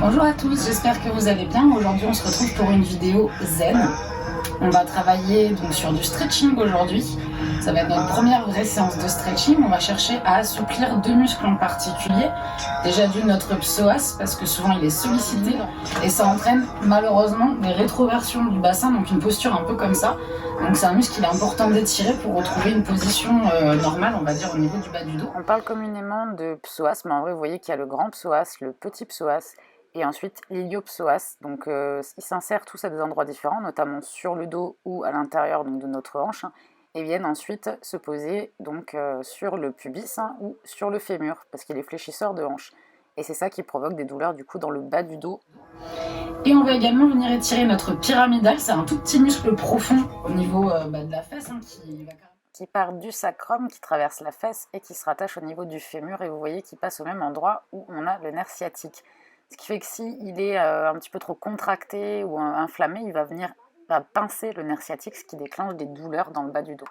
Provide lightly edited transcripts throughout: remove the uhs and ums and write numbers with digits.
Bonjour à tous, j'espère que vous allez bien. Aujourd'hui on se retrouve pour une vidéo zen. On va travailler donc sur du stretching aujourd'hui. Ça va être notre première vraie séance de stretching. On va chercher à assouplir deux muscles en particulier. Déjà notre psoas parce que souvent il est sollicité et ça entraîne malheureusement des rétroversions du bassin, donc une posture un peu comme ça. Donc c'est un muscle qu'il est important d'étirer pour retrouver une position normale, on va dire au niveau du bas du dos. On parle communément de psoas, mais en vrai vous voyez qu'il y a le grand psoas, le petit psoas et ensuite l'iliopsoas. Donc ils s'insèrent tous à des endroits différents, notamment sur le dos ou à l'intérieur donc, de notre hanche, et viennent ensuite se poser donc sur le pubis ou sur le fémur, parce qu'il est fléchisseur de hanche. Et c'est ça qui provoque des douleurs du coup dans le bas du dos. Et on va également venir étirer notre pyramidal, c'est un tout petit muscle profond au niveau de la fesse qui part du sacrum, qui traverse la fesse et qui se rattache au niveau du fémur, et vous voyez qu'il passe au même endroit où on a le nerf sciatique. Ce qui fait que s'il est un petit peu trop contracté ou inflammé, il va venir pincer le nerf sciatique, ce qui déclenche des douleurs dans le bas du dos.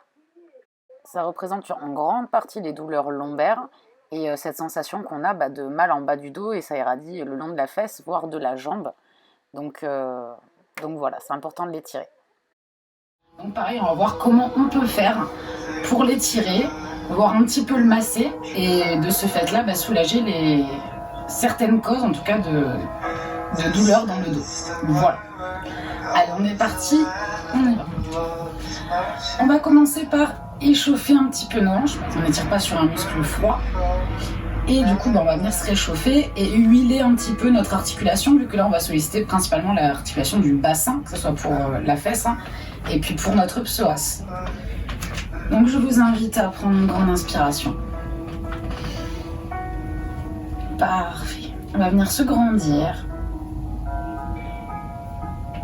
Ça représente en grande partie les douleurs lombaires et cette sensation qu'on a de mal en bas du dos, et ça irradie le long de la fesse, voire de la jambe. Donc voilà, c'est important de l'étirer. Donc pareil, on va voir comment on peut faire pour l'étirer, voir un petit peu le masser et de ce fait-là soulager certaines causes en tout cas de douleurs dans le dos. Voilà. Allez, on est parti, on y va. On va commencer par échauffer un petit peu nos hanches. On n'étire pas sur un muscle froid. Et du coup, on va venir se réchauffer et huiler un petit peu notre articulation, vu que là, on va solliciter principalement l'articulation du bassin, que ce soit pour la fesse et puis pour notre psoas. Donc, je vous invite à prendre une grande inspiration. Parfait. On va venir se grandir.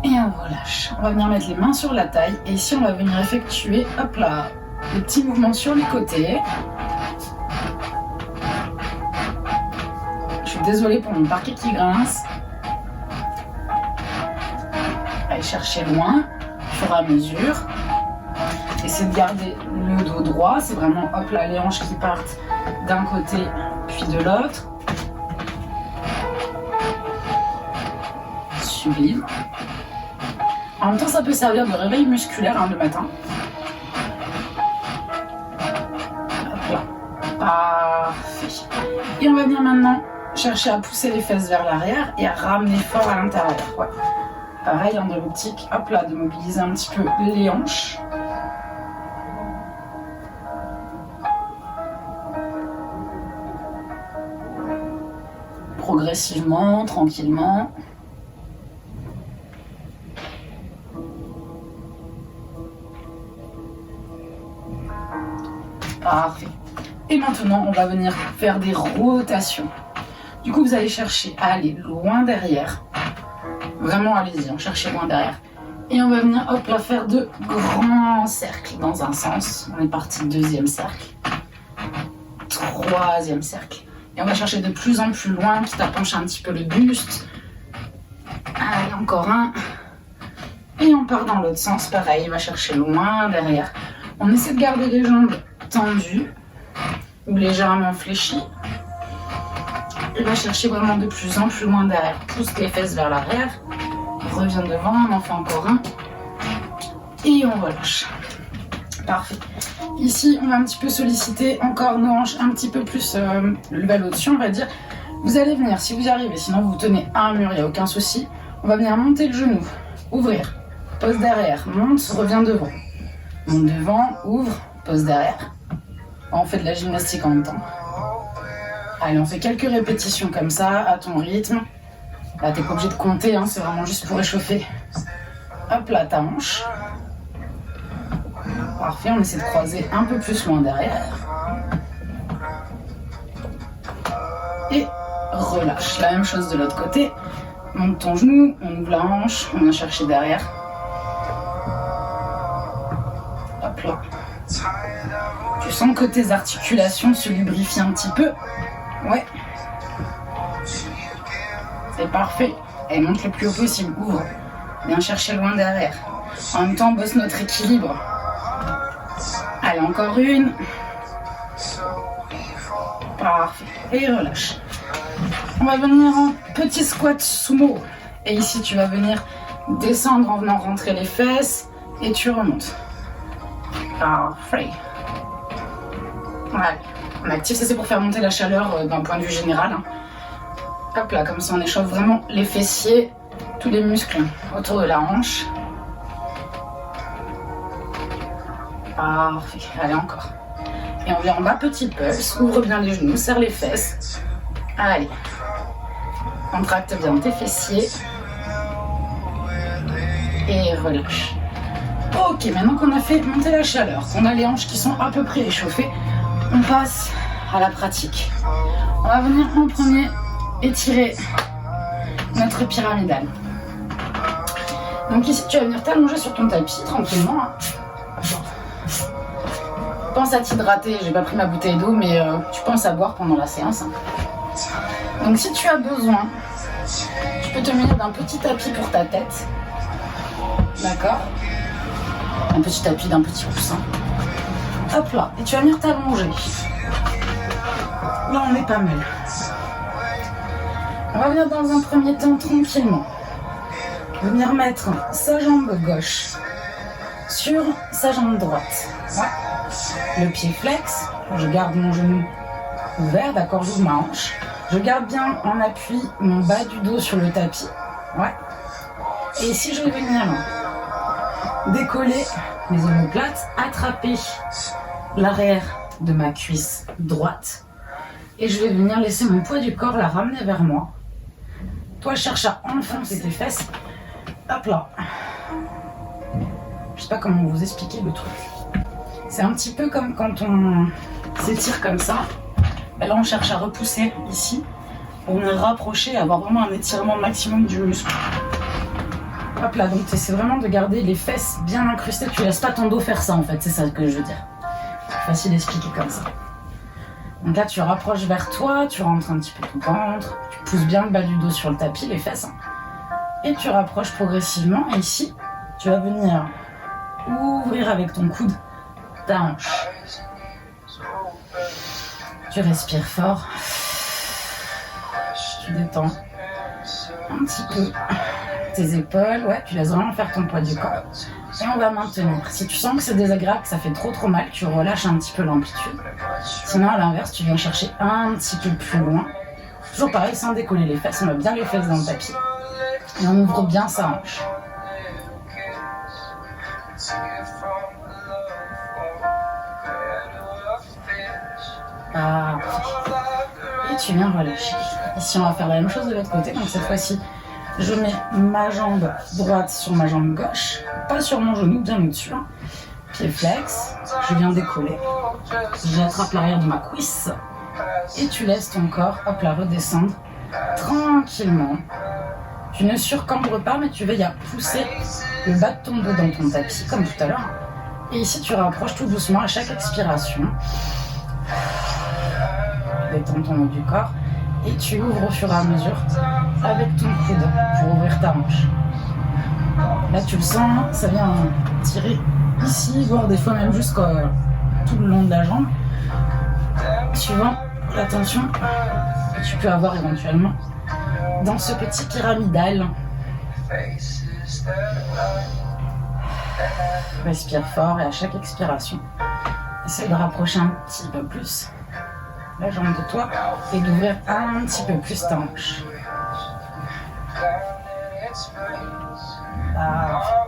Et on relâche. On va venir mettre les mains sur la taille. Et ici, on va venir effectuer, hop là, des petits mouvements sur les côtés. Je suis désolée pour mon parquet qui grince. Allez chercher loin, au fur et à mesure. Essayez de garder le dos droit. C'est vraiment, hop là, les hanches qui partent d'un côté puis de l'autre. Sublime. En même temps, ça peut servir de réveil musculaire le matin. Hop là. Parfait. Et on va venir maintenant chercher à pousser les fesses vers l'arrière et à ramener fort à l'intérieur. Ouais. Pareil, dans l'optique, hop là, de mobiliser un petit peu les hanches. Progressivement, tranquillement. Parfait. Et maintenant, on va venir faire des rotations. Du coup, vous allez chercher à aller loin derrière. Vraiment, allez-y, cherchez loin derrière. Et on va venir, hop là, faire de grands cercles dans un sens. On est parti, deuxième cercle. Troisième cercle. Et on va chercher de plus en plus loin, quitte à pencher un petit peu le buste. Allez, encore un. Et on part dans l'autre sens, pareil, on va chercher loin derrière. On essaie de garder les jambes tendues ou légèrement fléchies. Et va chercher vraiment de plus en plus loin derrière. Pousse les fesses vers l'arrière. Revient devant, on en fait encore un. Et on relâche. Parfait. Ici, on va un petit peu solliciter encore nos hanches un petit peu plus le bas au-dessus, on va dire. Vous allez venir, si vous y arrivez, sinon vous tenez à un mur, il n'y a aucun souci. On va venir monter le genou, ouvrir, pose derrière, monte, revient devant. Monte devant, ouvre, pose derrière. On fait de la gymnastique en même temps. Allez, on fait quelques répétitions comme ça, à ton rythme. Là, t'es pas obligé de compter, c'est vraiment juste pour échauffer. Hop là, ta hanche. Parfait, on essaie de croiser un peu plus loin derrière. Et relâche. La même chose de l'autre côté. Monte ton genou, on ouvre la hanche, on vient chercher derrière. Hop là. Tu sens que tes articulations se lubrifient un petit peu. Ouais. C'est parfait. Et monte le plus haut possible. Ouvre. Viens chercher loin derrière. En même temps, on bosse notre équilibre. Allez, encore une. Parfait. Et relâche. va venir en petit squat sumo. Et ici, tu vas venir descendre en venant rentrer les fesses et tu remontes. Parfait. Ouais. On active, ça c'est pour faire monter la chaleur d'un point de vue général. Hein. Hop là, comme ça on échauffe vraiment les fessiers, tous les muscles autour de la hanche. Parfait. Allez, encore. Et on vient en bas, petit pulse, ouvre bien les genoux, serre les fesses. Allez. Contracte bien tes fessiers. Et relâche. Ok, maintenant qu'on a fait monter la chaleur, qu'on a les hanches qui sont à peu près échauffées, on passe à la pratique. On va venir en premier étirer notre pyramidale. Donc ici, tu vas venir t'allonger sur ton tapis tranquillement. Pense à t'hydrater, j'ai pas pris ma bouteille d'eau, mais tu penses à boire pendant la séance. Donc si tu as besoin, tu peux te munir d'un petit tapis pour ta tête. D'accord? Un petit tapis, d'un petit coussin. Hop là, et tu vas venir t'allonger. Là, on est pas mal. On va venir dans un premier temps tranquillement. Venir mettre sa jambe gauche sur sa jambe droite. Ouais. Le pied flex, je garde mon genou ouvert, d'accord, j'ouvre ma hanche. Je garde bien en appui mon bas du dos sur le tapis. Ouais. Et ici, je vais venir décoller mes omoplates, attraper l'arrière de ma cuisse droite et je vais venir laisser mon poids du corps la ramener vers moi. Toi, cherche à enfoncer tes fesses. Hop là. Je sais pas comment vous expliquer le truc. C'est un petit peu comme quand on s'étire comme ça. Et là, on cherche à repousser ici pour venir rapprocher et avoir vraiment un étirement maximum du muscle. Hop là, donc tu essaies vraiment de garder les fesses bien incrustées. Tu laisses pas ton dos faire ça en fait, c'est ça que je veux dire. C'est facile d'expliquer comme ça. Donc là, tu rapproches vers toi, tu rentres un petit peu ton ventre, tu pousses bien le bas du dos sur le tapis, les fesses. Et tu rapproches progressivement. Et ici, tu vas venir ouvrir avec ton coude ta hanche. Tu respires fort. Tu détends un petit peu tes épaules, ouais, tu laisses vraiment faire ton poids du corps. Et on va maintenir. Si tu sens que c'est désagréable, que ça fait trop mal, tu relâches un petit peu l'amplitude. Sinon, à l'inverse, tu viens chercher un petit peu plus loin. Toujours pareil, sans décoller les fesses. On met bien les fesses dans le tapis. Et on ouvre bien sa hanche. Et tu viens relâcher. Ici, on va faire la même chose de l'autre côté. Donc cette fois-ci, je mets ma jambe droite sur ma jambe gauche, pas sur mon genou, bien au-dessus. Pied flex, je viens décoller. J'attrape l'arrière de ma cuisse et tu laisses ton corps, hop là, redescendre tranquillement. Tu ne surcambres pas, mais tu veilles à pousser le bas de ton dos dans ton tapis, comme tout à l'heure. Et ici, tu rapproches tout doucement à chaque expiration. Détends ton haut du corps. Et tu ouvres au fur et à mesure avec ton coude pour ouvrir ta hanche. Là, tu le sens, ça vient tirer ici, voire des fois même jusqu'au tout le long de la jambe, suivant la tension que tu peux avoir éventuellement dans ce petit pyramidal. Respire fort et à chaque expiration, essaie de rapprocher un petit peu plus la jambe de toi et d'ouvrir un petit peu plus ta hanche.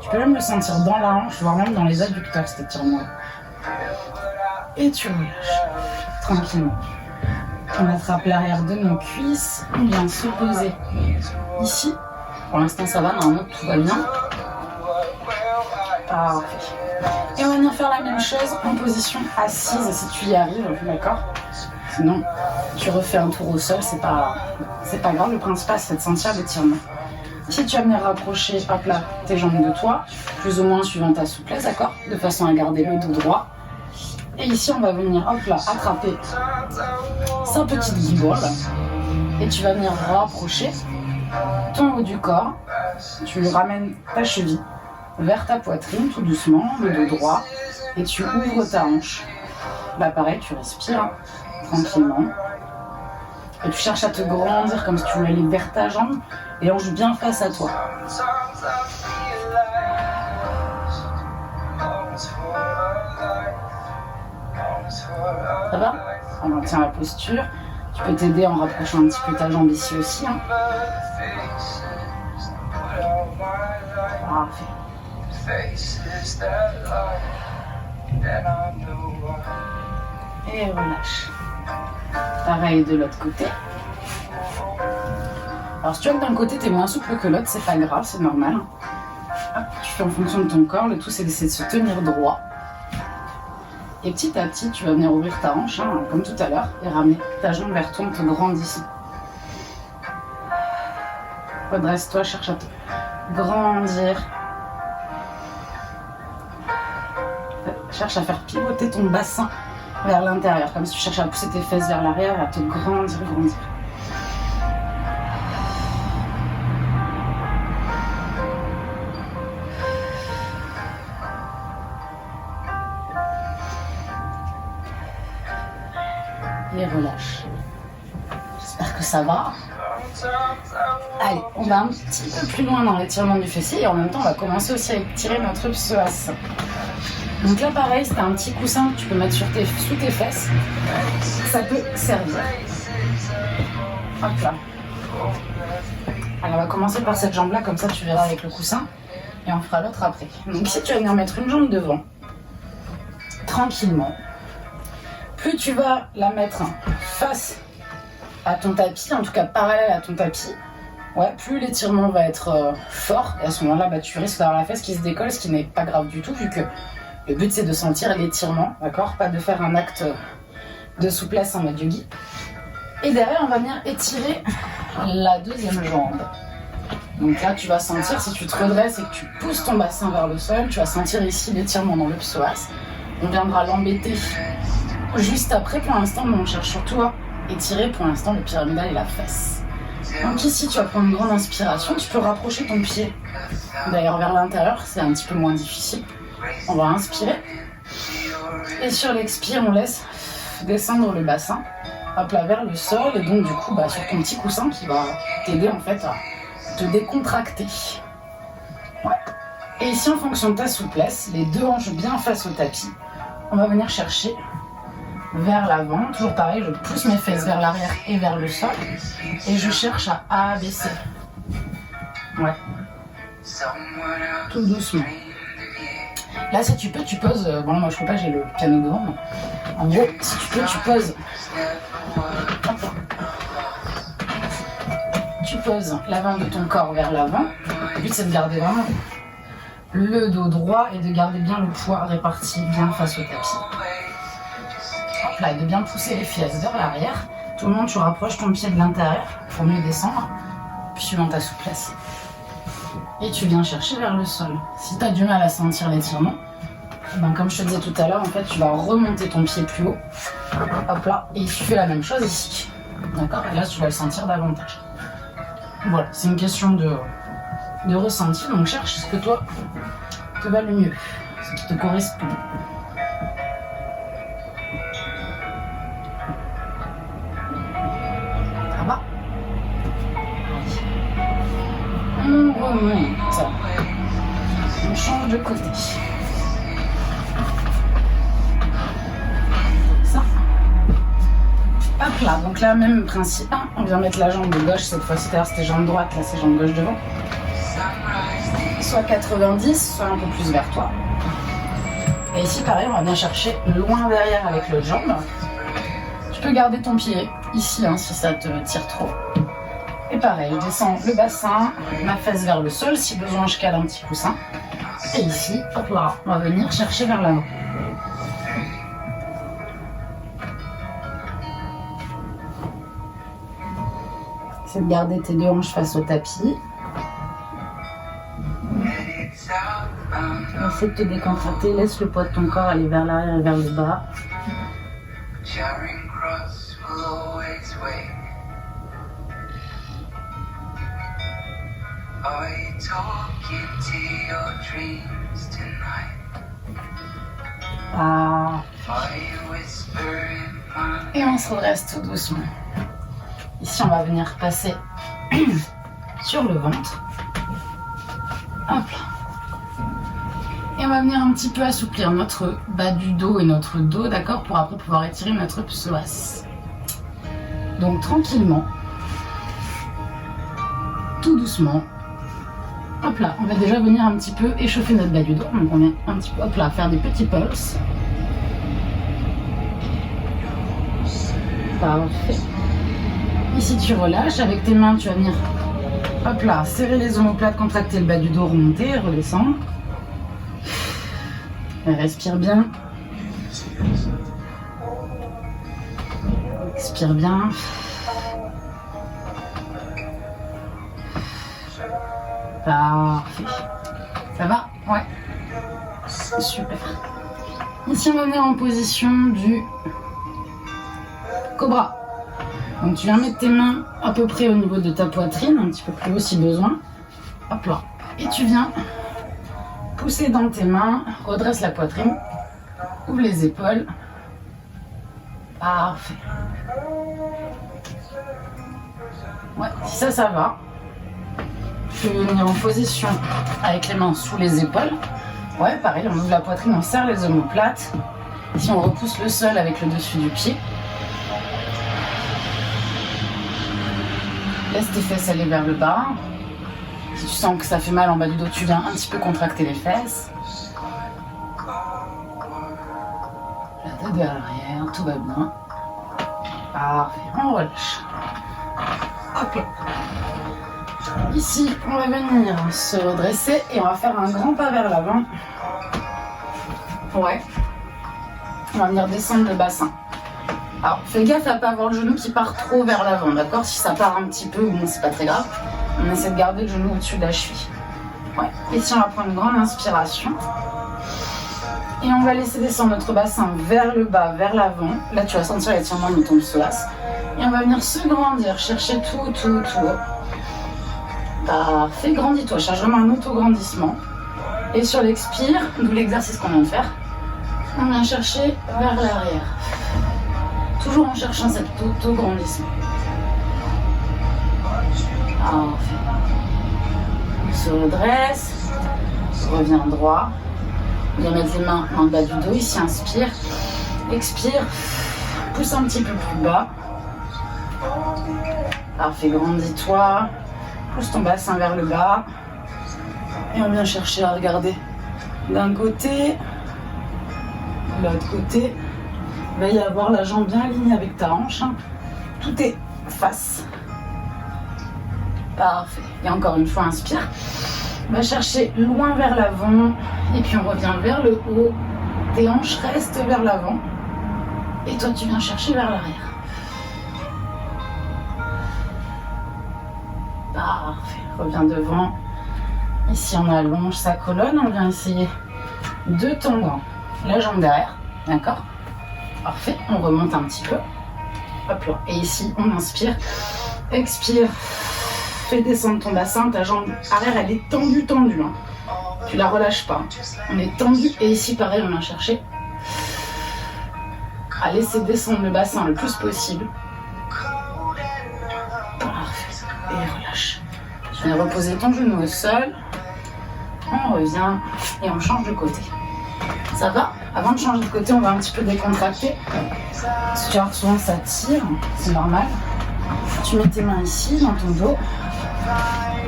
Tu peux même le sentir dans la hanche, voire même dans les adducteurs, cet étirement. Et tu relâches tranquillement. On attrape l'arrière de nos cuisses, on vient se poser ici. Pour l'instant ça va, normalement tout va bien. Parfait. Et on va venir faire la même chose en position assise si tu y arrives, d'accord? Sinon, tu refais un tour au sol, c'est pas grave, le principal c'est de sentir l'étirement. Si tu vas venir rapprocher, hop là, tes jambes de toi, plus ou moins suivant ta souplesse, d'accord? De façon à garder le dos droit. Et ici, on va venir, hop là, attraper sa petite guibourle. Et tu vas venir rapprocher ton haut du corps. Tu ramènes ta cheville vers ta poitrine, tout doucement, le dos droit. Et tu ouvres ta hanche. Là, pareil, tu respires tranquillement. Et tu cherches à te grandir comme si tu voulais aller vers ta jambe et hanche bien face à toi. Ça va? On maintient la posture. Tu peux t'aider en rapprochant un petit peu ta jambe ici aussi. Hein. Parfait. Et relâche. Pareil de l'autre côté. Alors si tu vois que d'un côté t'es moins souple que l'autre, c'est pas grave, c'est normal. Hop, tu fais en fonction de ton corps, le tout c'est d'essayer de se tenir droit. Et petit à petit, tu vas venir ouvrir ta hanche, hein, comme tout à l'heure, et ramener ta jambe vers toi, on te grandit. Redresse-toi, cherche à te grandir. Cherche à faire pivoter ton bassin vers l'intérieur, comme si tu cherchais à pousser tes fesses vers l'arrière et à te grandir. Et relâche. J'espère que ça va. Allez, on va un petit peu plus loin dans l'étirement du fessier et en même temps on va commencer aussi à étirer notre psoas. Donc là pareil, c'est un petit coussin que tu peux mettre sous tes fesses. Ça peut servir. Hop là. Alors on va commencer par cette jambe là, comme ça tu verras avec le coussin. Et on fera l'autre après. Donc ici tu vas venir mettre une jambe devant. Tranquillement. Plus tu vas la mettre face à ton tapis, en tout cas parallèle à ton tapis, ouais, plus l'étirement va être fort. Et à ce moment-là, bah, tu risques d'avoir la fesse qui se décolle, ce qui n'est pas grave du tout, vu que le but c'est de sentir l'étirement, d'accord? Pas de faire un acte de souplesse en mode yogi. Et derrière, on va venir étirer la deuxième jambe. Donc là, tu vas sentir, si tu te redresses et que tu pousses ton bassin vers le sol, tu vas sentir ici l'étirement dans le psoas. On viendra l'embêter juste après. Pour l'instant, on cherche surtout à étirer pour l'instant le pyramidal et la fesse. Donc ici, tu vas prendre une grande inspiration. Tu peux rapprocher ton pied d'ailleurs vers l'intérieur, c'est un petit peu moins difficile. On va inspirer. Et sur l'expire, on laisse descendre le bassin, hop là, vers le sol. Et donc du coup, bah, sur ton petit coussin qui va t'aider en fait à te décontracter. Ouais. Et ici, en fonction de ta souplesse, les deux hanches bien face au tapis, on va venir chercher vers l'avant, toujours pareil, je pousse mes fesses vers l'arrière et vers le sol et je cherche à abaisser. Ouais. Tout doucement. Là si tu peux, tu poses, bon moi je peux pas, j'ai le piano devant, mais en gros si tu peux, tu poses. Tu poses l'avant de ton corps vers l'avant. Le but c'est de garder vraiment le dos droit et de garder bien le poids réparti bien face au tapis. Là, de bien pousser les fesses vers l'arrière. Tout le monde, tu rapproches ton pied de l'intérieur pour mieux descendre, puis suivant ta souplesse. Et tu viens chercher vers le sol. Si tu as du mal à sentir l'étirement, ben, comme je te disais tout à l'heure, en fait, tu vas remonter ton pied plus haut. Hop là, et tu fais la même chose ici. D'accord? Et là, tu vas le sentir davantage. Voilà, c'est une question de ressenti. Donc, cherche ce que toi te va le mieux, ce qui te correspond. On remonte. On change de côté. Ça. Hop là, donc là, même principe. On vient mettre la jambe de gauche cette fois-ci. D'ailleurs, c'était jambe droite, là, c'est jambe gauche devant. Soit 90, soit un peu plus vers toi. Et ici, pareil, on va bien chercher loin derrière avec l'autre jambe. Tu peux garder ton pied ici, hein, si ça te tire trop. Et pareil, je descends le bassin, ma fesse vers le sol, si besoin je cale un petit coussin. Et ici, hop là, on va venir chercher vers l'avant. C'est de garder tes deux hanches face au tapis. Essaie de te décontracter, laisse le poids de ton corps aller vers l'arrière et vers le bas. Ah. Et on se redresse tout doucement. Ici, on va venir passer sur le ventre. Hop là. Et on va venir un petit peu assouplir notre bas du dos et notre dos, d'accord, pour après pouvoir étirer notre psoas. Donc tranquillement, tout doucement. Hop là, on va déjà venir un petit peu échauffer notre bas du dos. Donc on vient un petit peu, hop là, faire des petits pulses. Parfait. Ici tu relâches, avec tes mains tu vas venir, hop là, serrer les omoplates, contracter le bas du dos, remonter, redescendre. Respire bien. Expire bien. Parfait. Ça va? Ouais. Super. Ici, on va venir en position du cobra. Donc, tu viens mettre tes mains à peu près au niveau de ta poitrine, un petit peu plus haut si besoin. Hop là. Et tu viens pousser dans tes mains, redresse la poitrine, ouvre les épaules. Parfait. Ouais, si ça va. Tu peux venir en position avec les mains sous les épaules. Ouais, pareil, on ouvre la poitrine, on serre les omoplates. Ici, on repousse le sol avec le dessus du pied. Laisse tes fesses aller vers le bas. Si tu sens que ça fait mal en bas du dos, tu viens un petit peu contracter les fesses. La tête vers l'arrière, tout va bien. Parfait, on relâche. Hop là. Ici, on va venir se redresser et on va faire un grand pas vers l'avant. Ouais. On va venir descendre le bassin. Alors, fais gaffe à ne pas avoir le genou qui part trop vers l'avant, d'accord? Si ça part un petit peu, bon, c'est pas très grave. On essaie de garder le genou au-dessus de la cheville. Ouais. Ici, on va prendre une grande inspiration. Et on va laisser descendre notre bassin vers le bas, vers l'avant. Là, tu vas sentir l'étirement de ton psoas. Et on va venir se grandir, chercher tout haut. Parfait, grandis-toi, cherche vraiment un auto-grandissement. Et sur l'expire, d'où l'exercice qu'on vient de faire, on vient chercher vers l'arrière. Toujours en cherchant cet auto-grandissement. Parfait. On se redresse, on revient droit. On vient mettre les mains en bas du dos, ici inspire, expire, pousse un petit peu plus bas. Parfait, grandis-toi. Pousse ton bassin vers le bas. Et on vient chercher à regarder d'un côté, de l'autre côté. Veille à avoir la jambe bien alignée avec ta hanche. Tout est face. Parfait. Et encore une fois, inspire. On va chercher loin vers l'avant. Et puis on revient vers le haut. Tes hanches restent vers l'avant. Et toi, tu viens chercher vers l'arrière. Parfait, reviens devant. Ici, on allonge sa colonne. On vient essayer de tendre la jambe derrière. D'accord? Parfait, on remonte un petit peu. Hop là. Et ici, on inspire. Expire. Fais descendre ton bassin. Ta jambe arrière, elle est tendue. Hein. Tu la relâches pas. On est tendu. Et ici, pareil, on vient chercher à laisser descendre le bassin le plus possible. Et relâche. Tu viens reposer ton genou au sol. On revient et on change de côté. Ça va? Avant de changer de côté, on va un petit peu décontracter. Parce que tu vois, souvent ça tire, c'est normal. Tu mets tes mains ici, dans ton dos.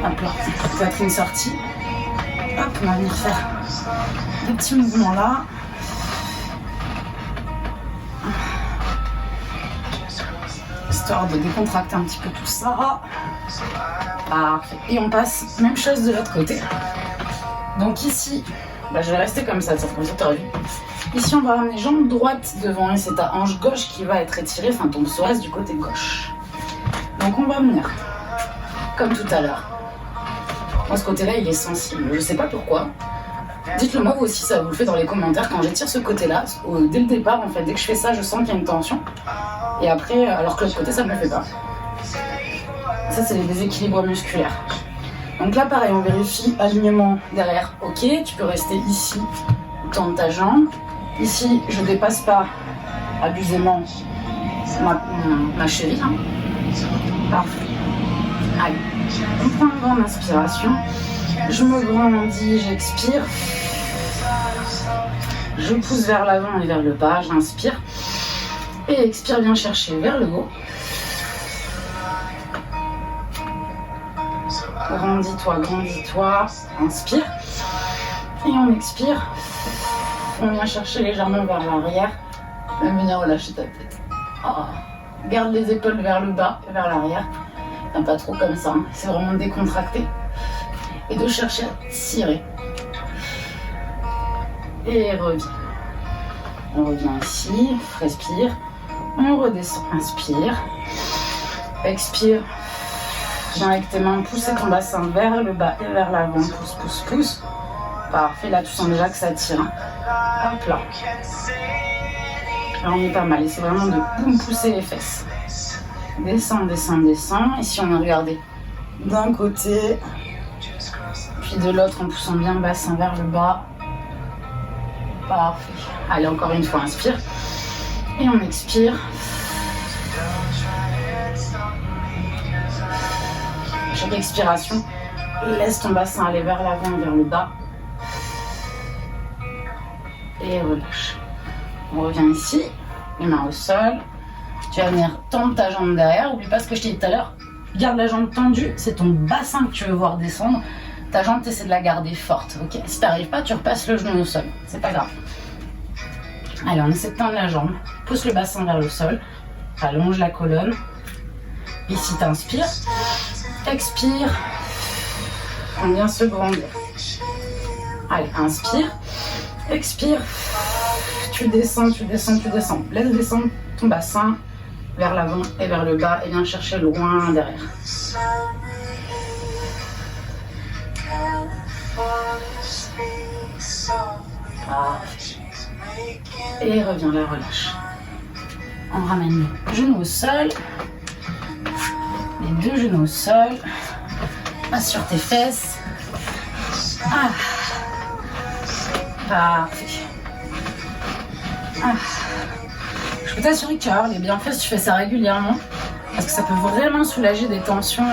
Hop là, poitrine sortie. Hop, on va venir faire des petits mouvements là. Histoire de décontracter un petit peu tout ça. Parfait. Et on passe, même chose de l'autre côté. Donc ici, je vais rester comme ça, comme ça tu auras vu. Ici, on va ramener jambe droite devant et c'est ta hanche gauche qui va être étirée, enfin ton psoas du côté gauche. Donc on va venir, comme tout à l'heure. Moi, ce côté-là, il est sensible. Je ne sais pas pourquoi. Dites-le moi vous aussi, ça vous le fait dans les commentaires. Quand j'étire ce côté-là, dès le départ, en fait, dès que je fais ça, je sens qu'il y a une tension. Et après, alors que l'autre côté, ça ne me le fait pas. Ça, c'est les déséquilibres musculaires. Donc là, pareil, on vérifie alignement derrière. Ok, tu peux rester ici, tendre ta jambe. Ici, je ne dépasse pas abusément ma cheville. Parfait. Allez, on prend une grande inspiration. Je me grandis, j'expire. Je pousse vers l'avant et vers le bas, j'inspire. Et expire, viens chercher vers le haut. Grandis-toi, inspire. Et on expire. On vient chercher légèrement vers l'arrière. Même venir relâcher ta tête. Oh. Garde les épaules vers le bas et vers l'arrière. Pas trop comme ça, hein. C'est vraiment décontracté. Et de chercher à tirer. Et reviens. On revient ici, respire. On redescend, inspire. Expire. Viens avec tes mains pousser ton bassin vers le bas et vers l'avant. Pousse, pousse, pousse. Parfait, là tu sens déjà que ça tire. Hein. Hop là. Là on est pas mal. Et c'est vraiment de boum, pousser les fesses. Descends, descends, descends. Ici on a regardé d'un côté. Puis de l'autre en poussant bien le bassin vers le bas. Parfait. Allez, encore une fois, inspire. Et on expire. Chaque expiration, laisse ton bassin aller vers l'avant et vers le bas. Et relâche. On revient ici, les mains au sol. Tu vas venir tendre ta jambe derrière. N'oublie pas ce que je t'ai dit tout à l'heure. Garde la jambe tendue, c'est ton bassin que tu veux voir descendre. Ta jambe, tu essaies de la garder forte. Okay, si tu n'arrives pas, tu repasses le genou au sol. C'est pas grave. Allez, on essaie de tendre la jambe. Pousse le bassin vers le sol. Allonge la colonne. Ici, tu inspires. Expire. On vient se grandir. Allez, inspire. Expire. Tu descends, tu descends, tu descends. Laisse descendre ton bassin vers l'avant et vers le bas et viens chercher loin derrière. Et reviens là, relâche. On ramène les genoux au sol. Les deux genoux au sol. Passe sur tes fesses. Ah. Parfait. Ah. Je peux t'assurer que tu vas avoir les bienfaits si tu fais ça régulièrement. Parce que ça peut vraiment soulager des tensions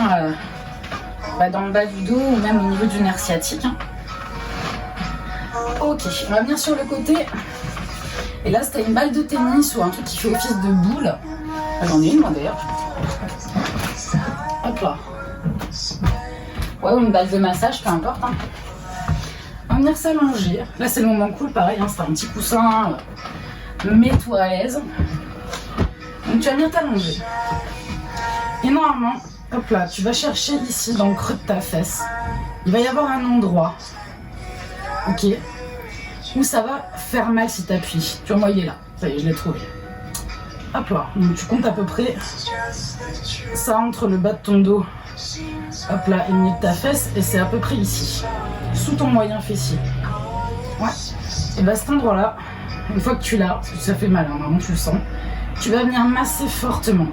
dans le bas du dos ou même au niveau du nerf sciatique. Hein. Ok, on va venir sur le côté. Et là, si t'as une balle de tennis ou un truc qui fait office de boule, j'en ai une moi d'ailleurs. Hop là. Ouais, ou une balle de massage, peu importe. Hein. On va venir s'allonger. Là, c'est le moment cool, pareil, hein, c'est un petit coussin. Mets-toi à l'aise. Donc, tu vas venir t'allonger. Et normalement, hop là, tu vas chercher ici dans le creux de ta fesse. Il va y avoir un endroit. Ok. Où ça va faire mal si tu appuies. Tu vois, moi, il est là. Ça y est, je l'ai trouvé. Hop là. Donc, tu comptes à peu près ça entre le bas de ton dos. Hop là, et le milieu de ta fesse. Et c'est à peu près ici. Sous ton moyen fessier. Ouais. Et bah, cet endroit-là, une fois que tu l'as, parce que ça fait mal, hein, vraiment, tu le sens, tu vas venir masser fortement.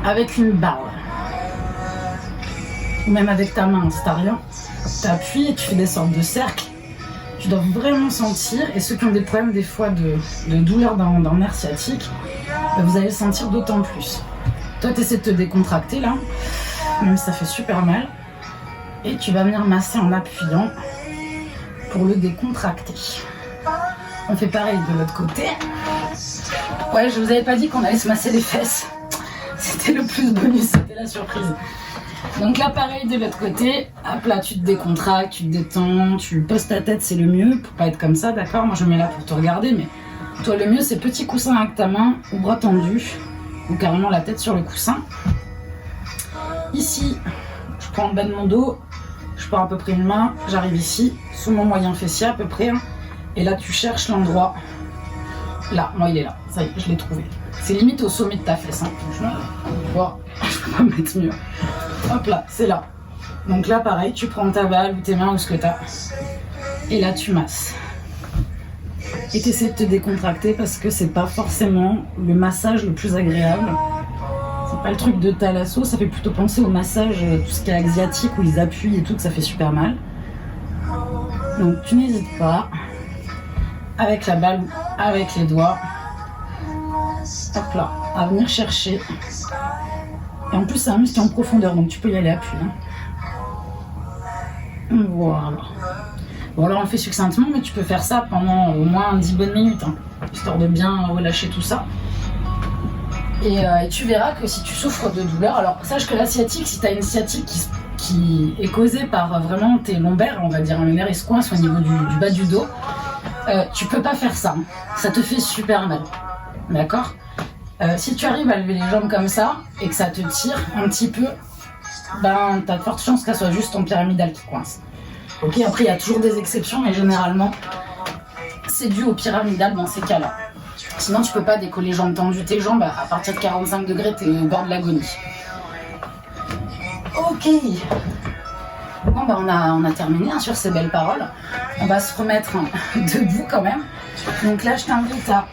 Avec une balle. Ou même avec ta main, si t'as rien. Tu appuies et tu fais des sortes de cercles. Tu dois vraiment sentir, et ceux qui ont des problèmes des fois de douleur dans le nerf sciatique, vous allez le sentir d'autant plus. Toi, tu essaies de te décontracter là, même si ça fait super mal, et tu vas venir masser en appuyant pour le décontracter. On fait pareil de l'autre côté. Ouais, je vous avais pas dit qu'on allait se masser les fesses. C'était le plus bonus, c'était la surprise. Donc là, pareil de l'autre côté, hop là, tu te décontractes, tu te détends, tu poses ta tête, c'est le mieux, pour pas être comme ça, d'accord? Moi, je me mets là pour te regarder, mais toi, le mieux, c'est petit coussin avec ta main, ou bras tendu, ou carrément la tête sur le coussin. Ici, je prends le bas de mon dos, je prends à peu près une main, j'arrive ici, sous mon moyen fessier à peu près, hein, et là, tu cherches l'endroit. Là, moi, il est là, ça y est, je l'ai trouvé. C'est limite au sommet de ta fesse, hein. Franchement, wow, je peux pas me mettre mieux. Hop là, c'est là. Donc là, pareil, tu prends ta balle ou tes mains ou ce que tu as. Et là, tu masses. Et tu essaies de te décontracter parce que c'est pas forcément le massage le plus agréable. C'est pas le truc de thalasso, ça fait plutôt penser au massage, tout ce qui est asiatique où ils appuient et tout, que ça fait super mal. Donc tu n'hésites pas, avec la balle ou avec les doigts, hop là, à venir chercher Et en plus, c'est un muscle en profondeur, donc tu peux y aller à pluie. Hein. Voilà. Bon, alors on le fait succinctement, mais tu peux faire ça pendant au moins 10 bonnes minutes, hein, histoire de bien relâcher tout ça. Et tu verras que si tu souffres de douleur, alors sache que la sciatique, si tu as une sciatique qui est causée par vraiment tes lombaires, on va dire, le nerf il se coince au niveau du bas du dos, tu peux pas faire ça. Hein. Ça te fait super mal. D'accord ? Si tu arrives à lever les jambes comme ça et que ça te tire un petit peu, ben t'as de fortes chances que ça soit juste ton pyramidal qui coince. Ok, après il y a toujours des exceptions, mais généralement c'est dû au pyramidal dans ces cas-là. Sinon tu peux pas décoller jambes tendues. Tes jambes, à partir de 45 degrés, t'es au bord de l'agonie. Ok. Bon bah on a terminé hein, sur ces belles paroles. On va se remettre debout quand même. Donc là je t'invite à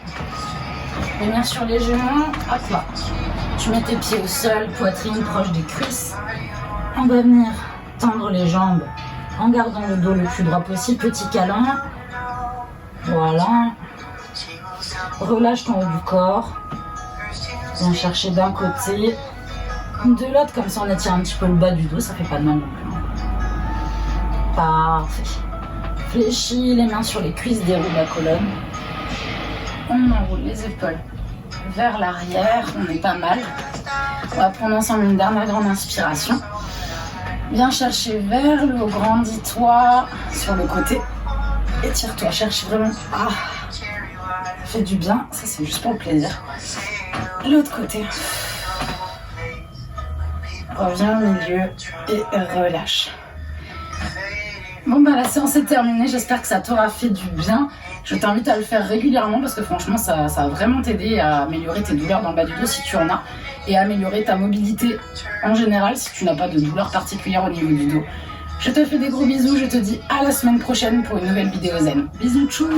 venir sur les genoux. Hop là. Tu mets tes pieds au sol, poitrine proche des cuisses. On va venir tendre les jambes en gardant le dos le plus droit possible. Petit câlin. Voilà. Relâche ton haut du corps. Viens chercher d'un côté, de l'autre, comme ça on étire un petit peu le bas du dos, ça fait pas de mal non plus. Parfait. Fléchis les mains sur les cuisses, déroule la colonne. On enroule les épaules vers l'arrière, on est pas mal. On va prendre ensemble une dernière grande inspiration. Viens chercher vers le haut, grandis-toi sur le côté. Étire-toi, cherche vraiment. Ah, ça fait du bien, ça c'est juste pour le plaisir. L'autre côté. Reviens au milieu et relâche. Bon bah la séance est terminée, j'espère que ça t'aura fait du bien. Je t'invite à le faire régulièrement parce que franchement ça va vraiment t'aider à améliorer tes douleurs dans le bas du dos si tu en as et à améliorer ta mobilité en général si tu n'as pas de douleur particulière au niveau du dos. Je te fais des gros bisous, je te dis à la semaine prochaine pour une nouvelle vidéo zen. Bisous tchou.